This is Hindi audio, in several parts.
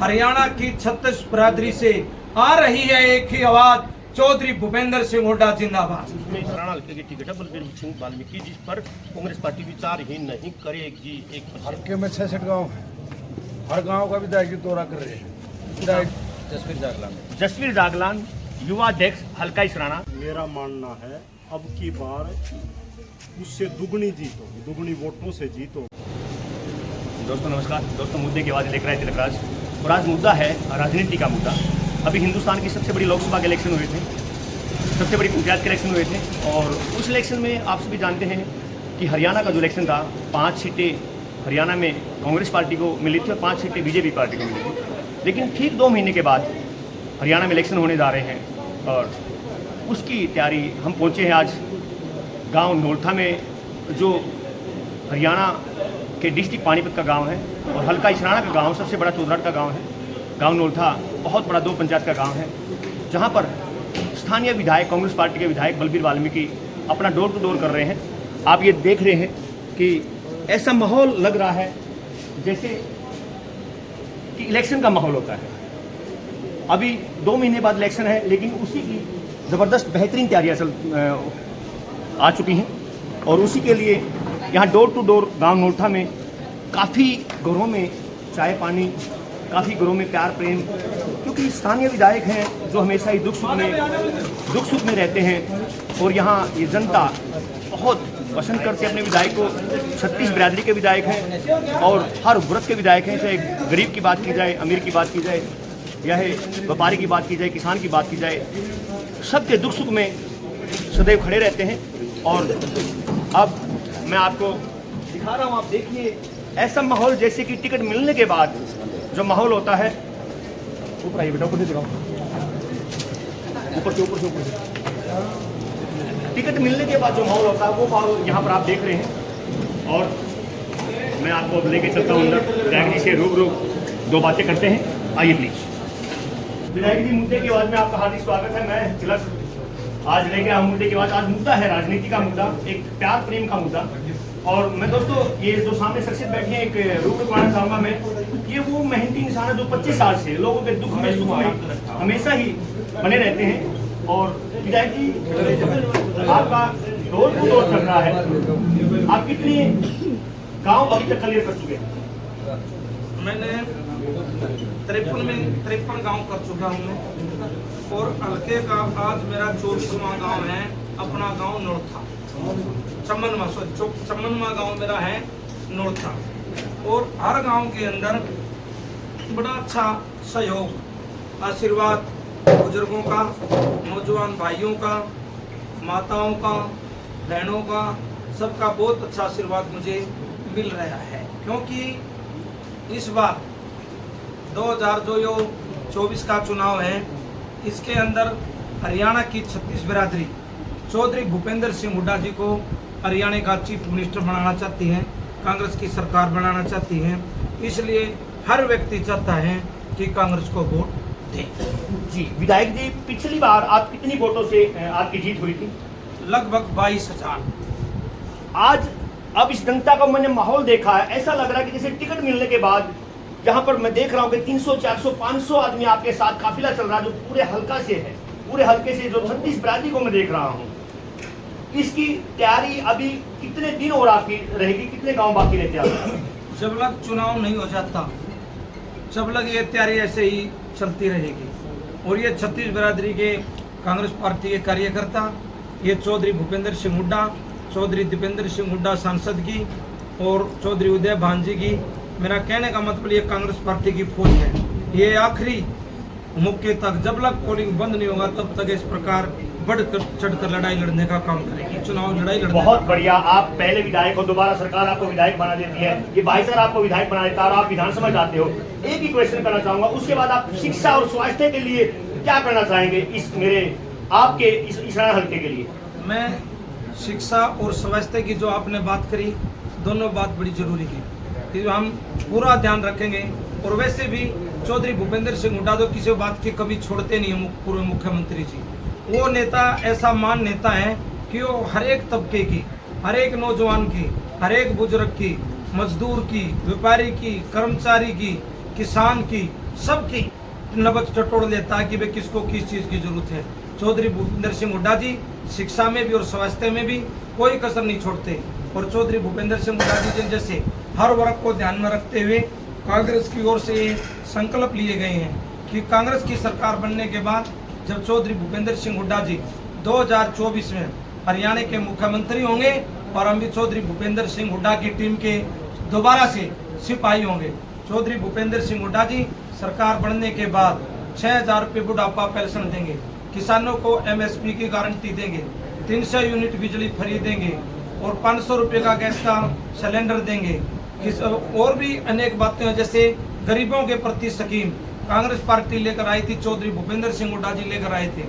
हरियाणा की 36 बिरादरी से आ रही है एक ही आवाज, चौधरी भूपेंद्र सिंह हुड्डा जिंदाबाद। हरियाणा हल्के की टिकट है बलबीर सिंह वाल्मीकि, जिस पर कांग्रेस पार्टी विचार ही नहीं करेगी। एक हल्के में 66 गांव है, हर गांव का विधायक की दौरा कर रहे हैं। विधायक जसवीर जागलान युवा अध्यक्ष हल्का इसराना। मेरा मानना है अब की बार उससे दुगनी जीत होगी, दुगनी वोटों से जीत होगी। दोस्तों नमस्कार। दोस्तों मुद्दे की आवाज़ लेकर आए तिलक राज, और आज मुद्दा है राजनीति का मुद्दा। अभी हिंदुस्तान की सबसे बड़ी लोकसभा के इलेक्शन हुए थे, सबसे बड़ी पंचायत के इलेक्शन हुए थे, और उस इलेक्शन में आप सभी जानते हैं कि हरियाणा का जो इलेक्शन था, 5 सीटें हरियाणा में कांग्रेस पार्टी को मिली थी और 5 सीटें बीजेपी पार्टी को मिली थी। लेकिन ठीक 2 महीने के बाद हरियाणा में इलेक्शन होने जा रहे हैं, और उसकी तैयारी हम पहुँचे हैं आज गांव नोलथा में, जो हरियाणा के डिस्ट्रिक्ट पानीपत का गांव है और हल्का इसराना का गांव सबसे बड़ा चौधराट का गांव है। गांव नोलथा बहुत बड़ा 2 पंचायत का गांव है, जहां पर स्थानीय विधायक, कांग्रेस पार्टी के विधायक बलबीर वाल्मीकि अपना डोर टू डोर कर रहे हैं। आप ये देख रहे हैं कि ऐसा माहौल लग रहा है जैसे कि इलेक्शन का माहौल होता है। अभी 2 महीने बाद इलेक्शन है, लेकिन उसी की ज़बरदस्त बेहतरीन तैयारियाँ आ चुकी हैं, और उसी के लिए यहाँ डोर टू डोर गांव नोलथा में काफ़ी घरों में चाय पानी, काफ़ी घरों में प्यार प्रेम, क्योंकि स्थानीय विधायक हैं जो हमेशा ही दुख सुख में रहते हैं, और यहाँ ये जनता बहुत पसंद करते हैं अपने विधायक को। 36 बिरादरी के विधायक हैं और हर वर्ग के विधायक हैं, चाहे गरीब की बात की जाए, अमीर की बात की जाए, या व्यापारी की बात की जाए, किसान की बात की जाए, सबके दुख सुख में सदैव खड़े रहते हैं। और अब मैं आपको दिखा रहा हूँ, आप देखिए ऐसा माहौल जैसे कि टिकट मिलने के बाद जो माहौल होता है। ऊपर आइए बेटा, ऊपर से दिखाओ, ऊपर से। टिकट मिलने के बाद जो माहौल होता है वो माहौल यहाँ पर आप देख रहे हैं, और मैं आपको लेके चलता हूँ अंदर। विधायक जी से रूबरू 2 बातें करते हैं, आइए प्लीज। विधायक जी, मुद्दे की आवाज़ में आपका हार्दिक स्वागत है। मैं तिलक आज लेके आया मुद्दे की आवाज़। आज मुद्दा है राजनीति का मुद्दा, एक प्यार प्रेम का मुद्दा। और मैं दोस्तों ये जो सामने शख्सियत बैठी है, एक रूप करना चाहूँगा मैं, ये वो मेहनती इंसान है जो 25 साल से लोगों के दुख में सुख में हमेशा ही बने रहते हैं। और विधायक जी, आपका डोर टू डोर चल रहा है, आप कितने गांव अभी तक क्लियर कर चुके हैं? मैंने 53 गांव कर चुका हूँ मैं, और हल्के का आज मेरा 24वां गांव है, अपना गांव नोलथा, चम्मनवा गांव मेरा है नोलथा। और हर गांव के अंदर बड़ा अच्छा सहयोग, आशीर्वाद बुजुर्गों का, नौजवान भाइयों का, माताओं का, बहनों का, सबका बहुत अच्छा आशीर्वाद मुझे मिल रहा है। क्योंकि इस बार 2024 का चुनाव है, इसके अंदर हरियाणा की 36 बिरादरी चौधरी भूपेंद्र सिंह हुड्डा जी को हरियाणा का चीफ मिनिस्टर बनाना चाहती हैं, कांग्रेस की सरकार बनाना चाहती हैं। इसलिए हर व्यक्ति चाहता है कि कांग्रेस को वोट दें। जी विधायक जी, पिछली बार आप कितनी वोटों से आपकी जीत हुई थी? लगभग 22,000। आज अब इस जनता का मैंने माहौल देखा है, ऐसा लग रहा है कि जैसे टिकट मिलने के बाद यहाँ पर मैं देख रहा हूँ कि 300, 400, 500 आदमी आपके साथ काफिला चल रहा है, जो पूरे हल्का से है, पूरे हल्के से जो 36 बिरादरी को मैं देख रहा हूँ। इसकी तैयारी अभी कितने दिन और आपकी रहेगी, कितने गांव बाकी रहते हैं? जब तक चुनाव नहीं हो जाता, जब तक ये तैयारी ऐसे ही चलती रहेगी। और ये 36 बिरादरी के कांग्रेस पार्टी के कार्यकर्ता, ये चौधरी भूपेंद्र सिंह हुड्डा, चौधरी दीपेंद्र सिंह हुड्डा सांसद की, और चौधरी उदय भांजी की, मेरा कहने का मतलब ये कांग्रेस पार्टी की फौज है। ये आखिरी मौके तक, जब तक पोलिंग बंद नहीं होगा, तब तक इस प्रकार बढ़कर चढ़कर लड़ाई लड़ने का काम करेगी, चुनाव लड़ाई लड़ने। बहुत बढ़िया। आप पहले विधायक हो, दोबारा सरकार आपको विधायक बना देती है, ये भाई सर आपको विधायक बना देता है और आप विधानसभा जाते हो। एक ही क्वेश्चन करना चाहूंगा, उसके बाद आप शिक्षा और स्वास्थ्य के लिए क्या करना चाहेंगे इस मेरे आपके इस इसराना हल्के के लिए? मैं शिक्षा और स्वास्थ्य की जो आपने बात करी, दोनों बात बड़ी जरूरी है, कि हम पूरा ध्यान रखेंगे। और वैसे भी चौधरी भूपेंद्र सिंह हुड्डा तो किसी बात की कभी छोड़ते नहीं है, पूर्व मुख्यमंत्री जी। वो नेता ऐसा मान नेता है कि वो हर एक तबके की, हर एक नौजवान की, हर एक बुजुर्ग की, मजदूर की, व्यापारी की, कर्मचारी की, किसान की, सबकी नब्ज टटोल लेता है कि वे किसको किस चीज की जरूरत है। चौधरी भूपेंद्र सिंह हुड्डा जी शिक्षा में भी और स्वास्थ्य में भी कोई कसर नहीं छोड़ते। और चौधरी भूपेंद्र सिंह हुड्डा जी जैसे हर वर्ग को ध्यान में रखते हुए कांग्रेस की ओर से ये संकल्प लिए गए हैं कि कांग्रेस की सरकार बनने के बाद जब चौधरी भूपेंद्र सिंह हुड्डा जी 2024 में हरियाणा के मुख्यमंत्री होंगे और हम भी चौधरी भूपेंद्र सिंह हुड्डा की टीम के दोबारा से सिपाही होंगे। चौधरी भूपेंद्र सिंह हुड्डा जी सरकार बनने के बाद 6,000 रुपये बुढ़ापा पेंशन देंगे, किसानों को MSP की गारंटी देंगे, 300 यूनिट बिजली फ्री देंगे और 500 रुपये का गैस का सिलेंडर देंगे। और भी अनेक बातें हैं, जैसे गरीबों के प्रति स्कीम कांग्रेस पार्टी लेकर आई थी, चौधरी भूपेंद्र सिंह हुड्डा जी लेकर आए थे।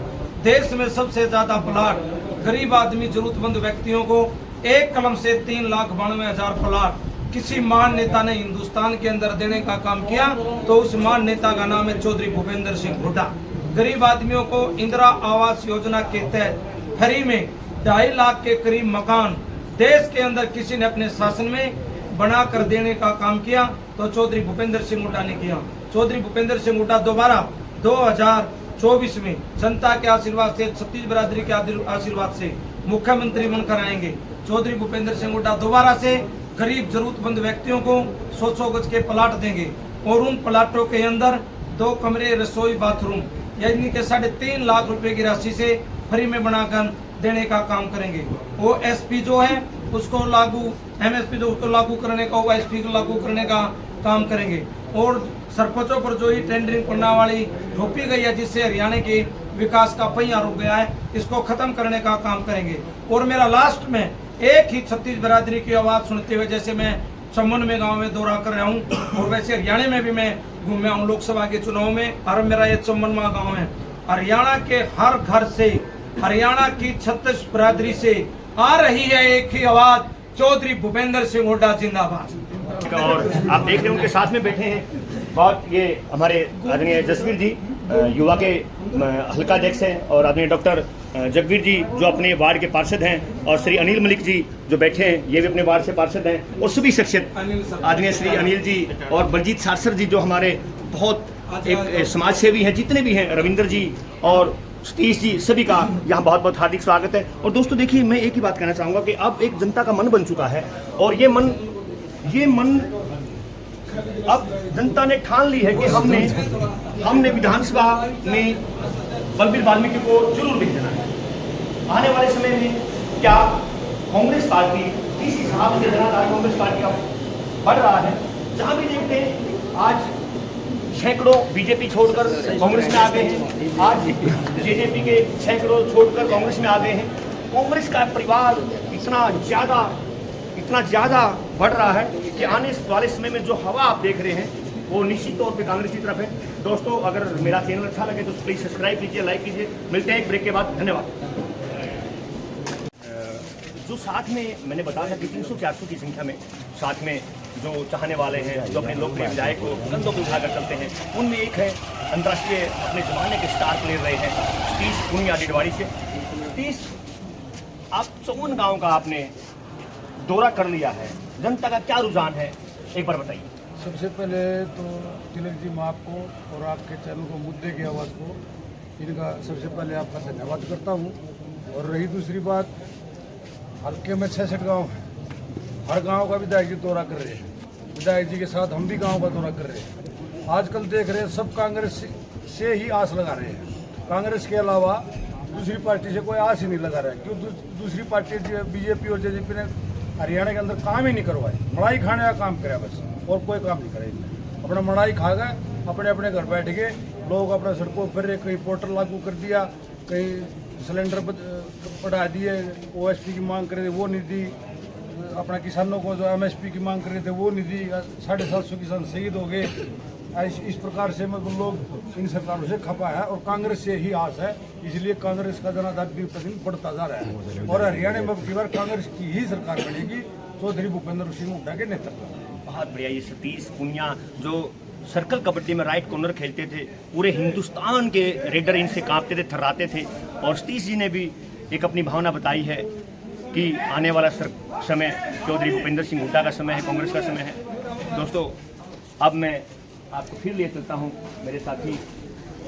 देश में सबसे ज्यादा प्लाट गरीब आदमी जरूरतमंद व्यक्तियों को एक कलम से 3,92,000 प्लाट किसी महान नेता ने हिंदुस्तान के अंदर देने का काम किया, तो उस महान नेता का नाम है चौधरी भूपेंद्र सिंह हुड्डा। गरीब आदमियों को इंदिरा आवास योजना के तहत फ्री में 2.5 लाख के करीब मकान देश के अंदर किसी ने अपने शासन में बना कर देने का काम किया, तो चौधरी भूपेंद्र सिंह हुड्डा ने किया। चौधरी भूपेंद्र सिंह हुड्डा दोबारा 2024 में जनता के आशीर्वाद से, छत्तीस बिरादरी के आशीर्वाद से मुख्यमंत्री बनकर आएंगे। चौधरी भूपेंद्र सिंह हुड्डा दोबारा से गरीब जरूरतमंद व्यक्तियों को 100-100 गज के प्लाट देंगे और उन प्लाटों के अंदर 2 कमरे, रसोई, बाथरूम यानी कि 3.5 लाख रुपए की राशि से फ्री में बनाकर देने का काम करेंगे। OSP जो है उसको लागू, MSP जो उसको लागू करने का, OSP को लागू करने का काम करेंगे। और सरपंचों पर जो ही टेंडरिंग प्रणाली थोपी गई है, जिससे हरियाणा के विकास का पहिया रुक गया है, इसको खत्म करने का काम करेंगे। और मेरा लास्ट में एक ही छत्तीस बिरादरी की आवाज सुनते हुए, जैसे मैं चम्मन में गांव में दौरा कर रहा हूं और वैसे हरियाणा में भी मैं घूमा हूं लोकसभा के चुनाव में, और मेरा ये चम्मनमा गांव है। हरियाणा के हर घर से, हरियाणा की छत्तीस बिरादरी से आ रही है एक ही आवाज, चौधरी भूपेंद्र सिंह हुड्डा जिंदाबाद। और आप देख रहे हैं उनके साथ में बैठे हैं बहुत, ये हमारे आदरणीय जसवीर जी युवा के हल्का अध्यक्ष हैं, और आदरणीय डॉक्टर जगवीर जी जो अपने वार्ड के पार्षद हैं, और श्री अनिल मलिक जी जो बैठे हैं ये भी अपने वार्ड से पार्षद हैं, और सभी शख्सियत आदरणीय श्री अनिल जी और बलजीत सारसर जी जो हमारे बहुत एक समाज सेवी हैं, जितने भी हैं, रविंदर जी और सतीश जी, सभी का यहाँ बहुत बहुत हार्दिक स्वागत है। और दोस्तों देखिए, मैं एक ही बात कहना चाहूँगा कि अब एक जनता का मन बन चुका है, और ये मन अब जनता ने ठान ली है कि हमने विधानसभा में बलबीर वाल्मीकि को जरूर भेजना है। आने वाले समय में क्या कांग्रेस पार्टी किस हिसाब से लगातार कांग्रेस पार्टी का बढ़ रहा है, जहां भी देखते हैं आज सैकड़ों बीजेपी छोड़कर कांग्रेस में आ गए हैं, आज जेजेपी के सैकड़ों छोड़कर कांग्रेस में आ गए हैं। कांग्रेस का परिवार इतना ज्यादा बढ़ रहा है कि आने वाले समय में जो हवा आप देख रहे हैं वो निश्चित तौर पे कांग्रेस की तरफ है। दोस्तों, अगर मेरा चैनल अच्छा लगे तो प्लीज सब्सक्राइब कीजिए, लाइक कीजिए। मिलते हैं एक ब्रेक के बाद, धन्यवाद। जो साथ में मैंने बताया कि 300-400 की संख्या में साथ में जो चाहने वाले हैं, जो अपने लोकप्रिय विधायक को कंधों पर उठाकर चलते हैं, उनमें एक है अंतर्राष्ट्रीय अपने जमाने के स्टार प्लेयर रहे हैं सतीश पुनिया डिडवाड़ी से। सतीश, आप 54 गाँव का आपने दौरा कर लिया है, जनता का क्या रुझान है, एक बार बताइए। सबसे पहले तो तिलक जी, मैं आपको और आपके चैनल को, मुद्दे की आवाज़ को, इनका सबसे पहले आपका धन्यवाद करता हूँ। और रही दूसरी बात, हल्के में 66 गांव हैं, हर गांव का विधायक जी दौरा कर रहे हैं, विधायक जी के साथ हम भी गांव का दौरा कर रहे हैं। आजकल देख रहे हैं सब कांग्रेस से ही आस लगा रहे हैं, कांग्रेस के अलावा दूसरी पार्टी से कोई आस ही नहीं लगा रहा है। क्यों? दूसरी पार्टी बीजेपी और जेजेपी ने हरियाणा के अंदर काम ही नहीं करवाए, मलाई खाने का काम करे बस, और कोई काम नहीं करे। अपना मलाई खा गए, अपने अपने घर बैठ गए, लोग अपने सड़कों पर रहे, कहीं पोर्टल लागू कर दिया, कहीं सिलेंडर बढ़ा दिए, OSP की मांग कर रहे थे वो नहीं दी, अपना किसानों को जो MSP की मांग कर रहे थे वो नहीं दी, 750 किसान शहीद हो गए। इस प्रकार से मतलब लोग इन सरकारों से खपा है, और कांग्रेस से ही आस है, इसलिए कांग्रेस का जनाधार दिन प्रतिदिन बढ़ता जा रहा है। और हरियाणा में अब कांग्रेस की ही सरकार बनेगी, चौधरी भूपेंद्र सिंह हुड्डा के नेतृत्व में। बहुत बढ़िया। ये सतीश पुनिया जो सर्कल कबड्डी में राइट कॉर्नर खेलते थे, पूरे हिंदुस्तान के रेडर इनसे कांपते थे, थर्राते थे। और सतीश जी ने भी एक अपनी भावना बताई है कि आने वाला समय चौधरी भूपेंद्र सिंह हुड्डा का समय है, कांग्रेस का समय है। दोस्तों, अब मैं आपको फिर ले चलता हूँ मेरे साथी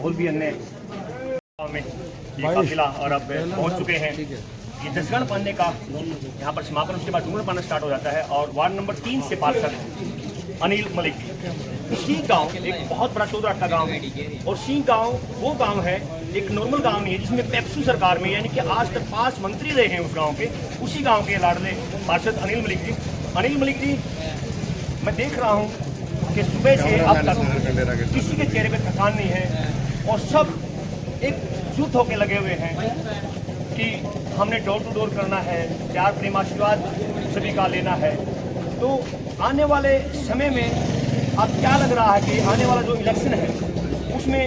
और भी अन्य गाँव में ये काफिला और अब पहुँच चुके हैं। ये जसगढ़ पाने का यहाँ पर समापन, उसके बाद डूंगर पाना स्टार्ट हो जाता है। और वार्ड नंबर 3 से पार्षद अनिल मलिक जी। सिंह गांव एक बहुत बड़ा 14 का गांव है और सिंह गांव वो गांव है, एक नॉर्मल गांव नहीं है, जिसमें पेप्सू सरकार में यानी कि आज तक 5 मंत्री रहे हैं उस गांव के, उसी गांव के लाडले पार्षद अनिल मलिक जी। अनिल मलिक जी, मैं देख रहा हूँ कि सुबह से अब तक किसी के चेहरे पर थकान नहीं है और सब एकजुट होकर लगे हुए हैं कि हमने डोर टू डोर करना है, प्यार प्रेम आशीर्वाद सभी का लेना है। तो आने वाले समय में अब क्या लग रहा है कि आने वाला जो इलेक्शन है उसमें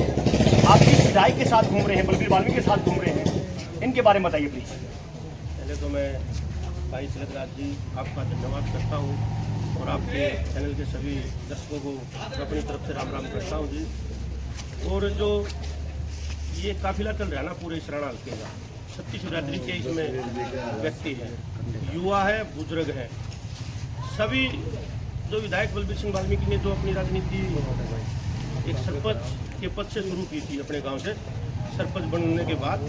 आप किस राय के साथ घूम रहे हैं, बलबीर वाल्मीकि के साथ घूम रहे हैं, इनके बारे में बताइए प्लीज। पहले तो मैं भाई तिलक राज जी आपका धन्यवाद करता हूँ और आपके चैनल के सभी दर्शकों को अपनी तरफ से राम राम करता हूँ जी। और जो ये काफिला चल रहा है ना पूरे शरण हल्के का, 36 बिरादरी के इसमें व्यक्ति है, युवा है, बुजुर्ग है, सभी जो विधायक बलबीर सिंह वाल्मीकि ने जो अपनी राजनीति एक सरपंच के पद से शुरू की थी, अपने गांव से सरपंच बनने के बाद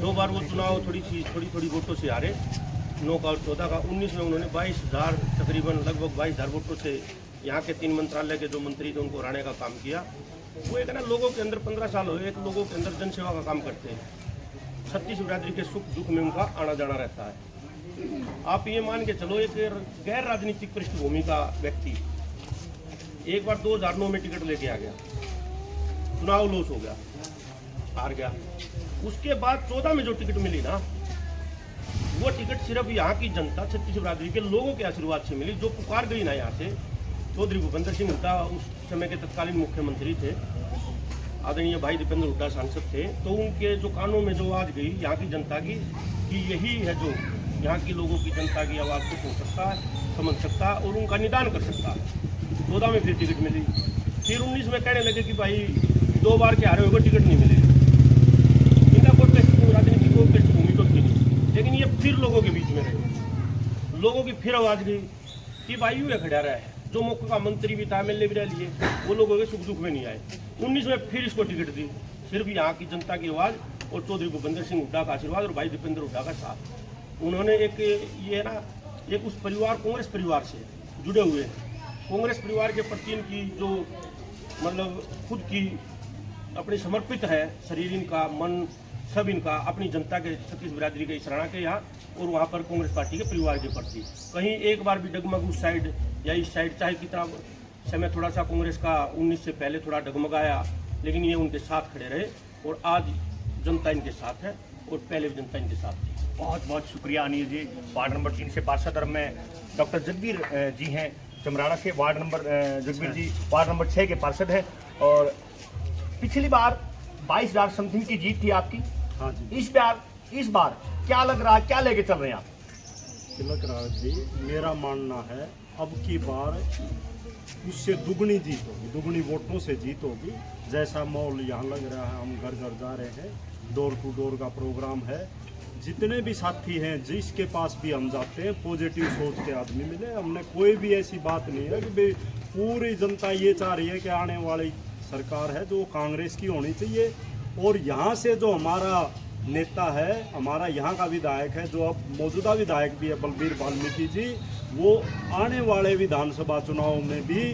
2 बार वो चुनाव थोड़ी वोटों से हारे, 9 का और 14 का। 19 में उन्होंने 22,000 तकरीबन लगभग 22,000 वोटों से यहाँ के 3 मंत्रालय के जो मंत्री थे उनको हराने का काम किया। वो एक ना लोगों के अंदर 15 साल हुए, एक लोगों के अंदर जनसेवा का काम करते हैं, 36 बिरादरी के सुख दुख में उनका आना जाना रहता है। आप ये मान के चलो एक गैर राजनीतिक पृष्ठभूमि का व्यक्ति एक बार 2009 में टिकट लेके आ गया, चुनाव लॉस हो गया, हार गया। उसके बाद 14 में जो टिकट मिली ना, वो टिकट सिर्फ यहाँ की जनता 36 बिरादरी के लोगों के आशीर्वाद से मिली, जो पुकार गई ना यहाँ से। चौधरी भूपेंद्र सिंह हुड्डा उस समय के तत्कालीन मुख्यमंत्री थे, आदरणीय भाई दीपेंद्र हुड्डा सांसद थे, तो उनके जो कानों में जो आवाज गई यहाँ की जनता की कि यही है जो यहाँ की लोगों की जनता की आवाज़ को सुन सकता है, समझ सकता है और उनका निदान कर सकता है। 14 में फिर टिकट मिली, फिर 19 में कहने लगे कि भाई 2 बार के हारे हुए टिकट नहीं मिलेगी। इनका कोई राजनीति को पृष्ठभूमि तो थी नहीं, लेकिन ये फिर लोगों के बीच में रहे, लोगों की फिर आवाज़ गई कि भाई यूँ खड़ा रहा है, जो मुख्य का मंत्री भी था, एमएलए भी रह लिए, वो लोगों के सुख दुख में नहीं आए। 19 में फिर इसको टिकट दी, सिर्फ यहाँ की जनता की आवाज़ और चौधरी भूपेंद्र सिंह हुड्डा का आशीर्वाद और भाई दीपेंद्र हुड्डा का साथ। उन्होंने एक ये ना एक उस परिवार कांग्रेस परिवार से जुड़े हुए हैं, कांग्रेस परिवार के प्रति इनकी जो मतलब खुद की अपनी समर्पित है, शरीर इनका, मन सब इनका अपनी जनता के 36 बिरादरी के इसराना के यहाँ और वहाँ पर कांग्रेस पार्टी के परिवार के प्रति कहीं एक बार भी डगमग उस साइड या इस साइड, चाहे कितना समय थोड़ा सा कांग्रेस का 19 से पहले थोड़ा डगमगाया, लेकिन ये उनके साथ खड़े रहे और आज जनता इनके साथ है और पहले भी जनता इनके साथ थी। बहुत बहुत शुक्रिया अनिल जी। वार्ड नंबर 3 से पार्षद और मैं डॉक्टर जगबीर जी हैं चमराड़ा से, वार्ड नंबर जगबीर जी वार्ड नंबर 6 के पार्षद हैं और पिछली बार 22,000 समथिंग की जीत थी आपकी। हाँ जी। इस बार क्या लग रहा है, क्या लेके चल रहे हैं आप? तिलक राज जी, मेरा मानना है अब की बार उससे दुगनी जीत होगी, दुगनी वोटों से जीत होगी। जैसा माहौल यहाँ लग रहा है, हम घर घर जा रहे हैं, डोर टू डोर का प्रोग्राम है, जितने भी साथी हैं जिसके पास भी हम जाते हैं पॉजिटिव सोच के आदमी मिले। हमने कोई भी ऐसी बात नहीं है कि भाई पूरी जनता ये चाह रही है कि आने वाली सरकार है जो कांग्रेस की होनी चाहिए। और यहाँ से जो हमारा नेता है, हमारा यहाँ का विधायक है, जो अब मौजूदा विधायक भी है बलबीर वाल्मीकि जी, वो आने वाले विधानसभा चुनाव में भी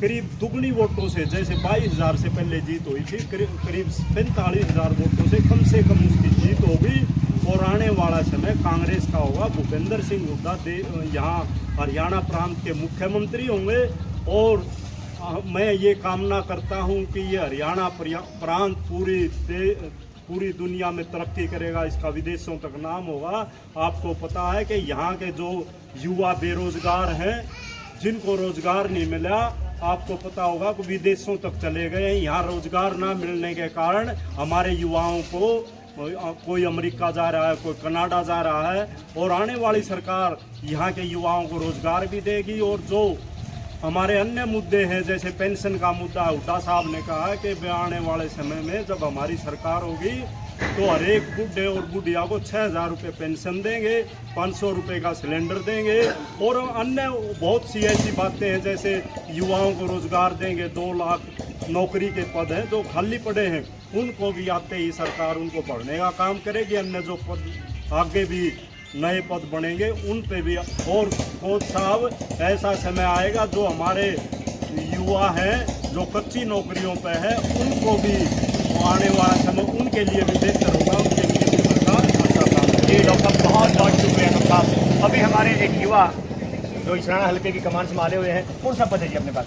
करीब दुगनी वोटों से, जैसे 22,000 से पहले जीत हुई थी, करीब 45,000 वोटों से कम उसकी जीत होगी। और आने वाला समय कांग्रेस का होगा, भूपेंद्र सिंह हुड्डा यहाँ हरियाणा प्रांत के मुख्यमंत्री होंगे। और मैं ये कामना करता हूँ कि ये हरियाणा प्रांत पूरी दुनिया में तरक्की करेगा, इसका विदेशों तक नाम होगा। आपको पता है कि यहाँ के जो युवा बेरोजगार हैं, जिनको रोजगार नहीं मिला, आपको पता होगा कि विदेशों तक चले गए। यहाँ रोजगार ना मिलने के कारण हमारे युवाओं को कोई अमेरिका जा रहा है, कोई कनाडा जा रहा है। और आने वाली सरकार यहाँ के युवाओं को रोजगार भी देगी और जो हमारे अन्य मुद्दे हैं, जैसे पेंशन का मुद्दा हुड्डा साहब ने कहा है कि आने वाले समय में जब हमारी सरकार होगी तो हर एक बुढ़े और बुढ़िया को 6,000 रुपये पेंशन देंगे, 500 रुपये का सिलेंडर देंगे और अन्य बहुत सी ऐसी बातें हैं, जैसे युवाओं को रोजगार देंगे, 2 लाख नौकरी के पद हैं जो खाली पड़े हैं, उनको भी आते ही सरकार उनको भरने का काम करेगी। अन्य जो पद आगे भी नए पद बनेंगे उन पे भी। और कोच साहब, ऐसा समय आएगा जो हमारे युवा हैं जो कच्ची नौकरियों पे है उनको भी आने वाला समय उनके लिए भी बेहतर होगा, उनके लिए भी सरकार अच्छा काम करेगी। जी डॉक्टर साहब, बहुत बहुत शुक्रिया डॉक्टर साहब। अभी हमारे एक युवा जो इसराना हल्के की कमान संभाले हुए हैं, कौन सा पद है जी अपने पास?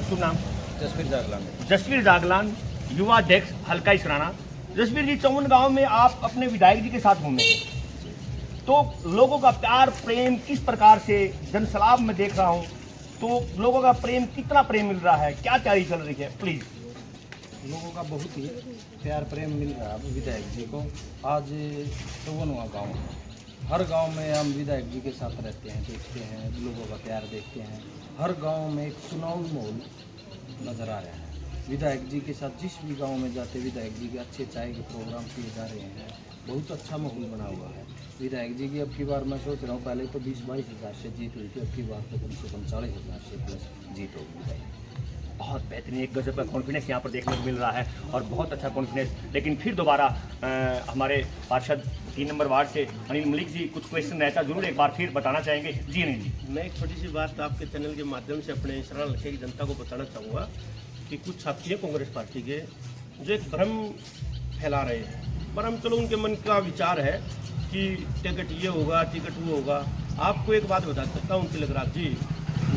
शुभ नाम? जसवीर जागलान। जसवीर जागलान, युवा अध्यक्ष हल्का इसराना। जसवीर जी, चौवन गांव में आप अपने विधायक जी के साथ घूमे, तो लोगों का प्यार प्रेम किस प्रकार से, जनसलाब में देख रहा हूँ, तो लोगों का प्रेम, कितना प्रेम मिल रहा है, क्या तैयारी चल रही है? प्लीज। लोगों का बहुत ही प्यार प्रेम मिल रहा है विधायक जी को। आज 54वां गाँव है, हर गांव में हम विधायक जी के साथ रहते हैं, देखते हैं, लोगों का प्यार देखते हैं। हर गांव में एक चुनावी माहौल नज़र आ रहा है। विधायक जी के साथ जिस भी गांव में जाते, विधायक जी के अच्छे चाय के प्रोग्राम किए जा रहे हैं, बहुत अच्छा माहौल बना हुआ है। विधायक जी की अब की बार मैं सोच रहा हूँ, पहले तो 20-22 हज़ार से जीत हुई थी, अब की बार तो कम से कम 40,000 से प्लस जीत होगी विधायक। बहुत बेहतरीन, एक गजब का कॉन्फिडेंस यहाँ पर देखने को मिल रहा है और बहुत अच्छा कॉन्फिडेंस। लेकिन फिर दोबारा हमारे पार्षद 3 नंबर वार्ड से अनिल मलिक जी, कुछ क्वेश्चन रहता जरूर एक बार फिर बताना चाहेंगे। जी अनिल जी। मैं एक छोटी सी बात आपके चैनल के माध्यम से अपने इसराना हल्के की जनता को बताना चाहूँगा कि कुछ साथी हैं कांग्रेस पार्टी के जो एक भ्रम फैला रहे हैं। भ्रम, चलो उनके मन का विचार है कि टिकट ये होगा, टिकट वो होगा। आपको एक बात बता सकता हूँ तिलकराज जी,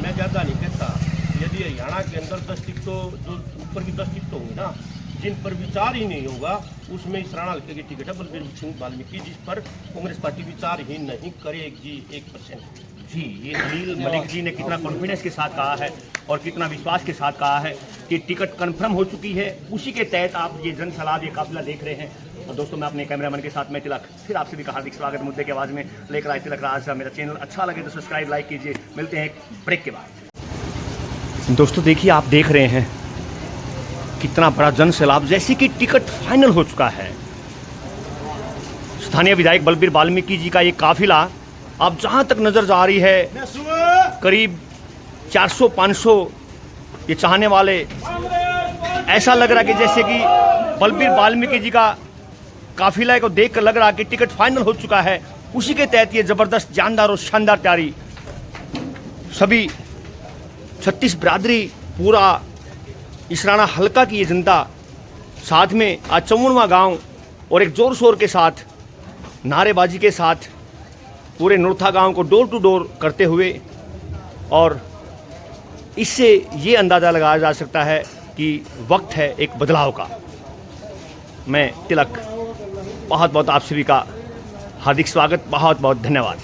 मैं ज़्यादा नहीं कहता, यदि हरियाणा के अंदर 10 टिकटों, जो ऊपर की 10 टिकटों होंगी ना, जिन पर विचार ही नहीं होगा, उसमें इसराना हल्के की टिकट है बलबीर सिंह वाल्मीकि, जिस पर कांग्रेस पार्टी विचार ही नहीं करेगी 1%। जी, ये अनिल मलिक जी ने कितना कॉन्फिडेंस के साथ कहा है और कितना विश्वास के साथ कहा है कि टिकट कंफर्म हो चुकी है। उसी के तहत आप ये जनसलाब, ये काफिला देख रहे हैं। और दोस्तों, मैं अपने कैमरामैन के साथ मैं तिलक, फिर आपसे भी हार्दिक स्वागत मुद्दे की आवाज़ में लेकर आए तिलक राज। मेरा चैनल अच्छा लगे तो सब्सक्राइब, लाइक कीजिए। मिलते हैं एक ब्रेक के बाद। दोस्तों देखिए, आप देख रहे हैं कितना बड़ा जनसैलाब, जैसे कि टिकट फाइनल हो चुका है। स्थानीय विधायक बलबीर वाल्मीकि जी का ये काफिला अब जहाँ तक नजर जा रही है, करीब 400-500 ये चाहने वाले, ऐसा लग रहा है कि जैसे कि बलबीर वाल्मीकि जी का काफिला को देखकर लग रहा है कि टिकट फाइनल हो चुका है। उसी के तहत ये जबरदस्त, जानदार और शानदार तैयारी सभी 36 बिरादरी, पूरा इसराना हल्का की ये जनता साथ में आज 54वां गांव और एक जोर शोर के साथ, नारेबाजी के साथ पूरे नोरथा गांव को डोर टू डोर करते हुए, और इससे ये अंदाज़ा लगाया जा सकता है कि वक्त है एक बदलाव का। मैं तिलक, बहुत बहुत आप सभी का हार्दिक स्वागत, बहुत बहुत धन्यवाद।